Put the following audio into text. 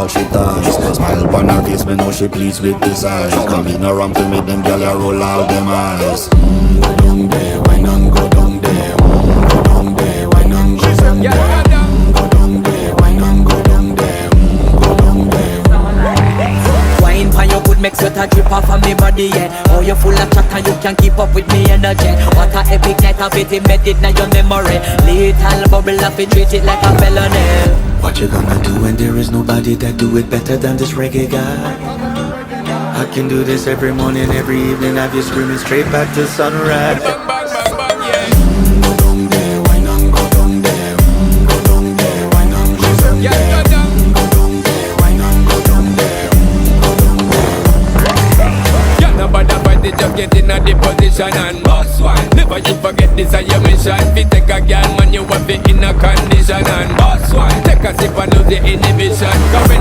how she ties. Smile on her face, me know she pleased with this eyes. Come in around to make them gyal a roll out them eyes. Go down there, wine and go down there. Go down there, wine and go down there. Go down there, wine and go down there. Go down there. Wine for your good make sweat a drip off of me body, yeah. Oh, you full of chat and you can keep up with me energy. What a epic night of it, embedded in your memory. Little bubble up, it treat it like a felony. What you gonna do when there is nobody that do it better than this reggae guy? I can do this every morning, every evening, have you screaming straight back to sunrise. Go down there, wine and go down there. Go down there, wine and go down there. Go down there, wine and go down there. Go down there. Yeah, nobody fight it, just get in a the position and boss one. Never you forget this is your mission. Fi take a girl, man, you want be in a condition and boss one. Take a sip and lose the inhibition.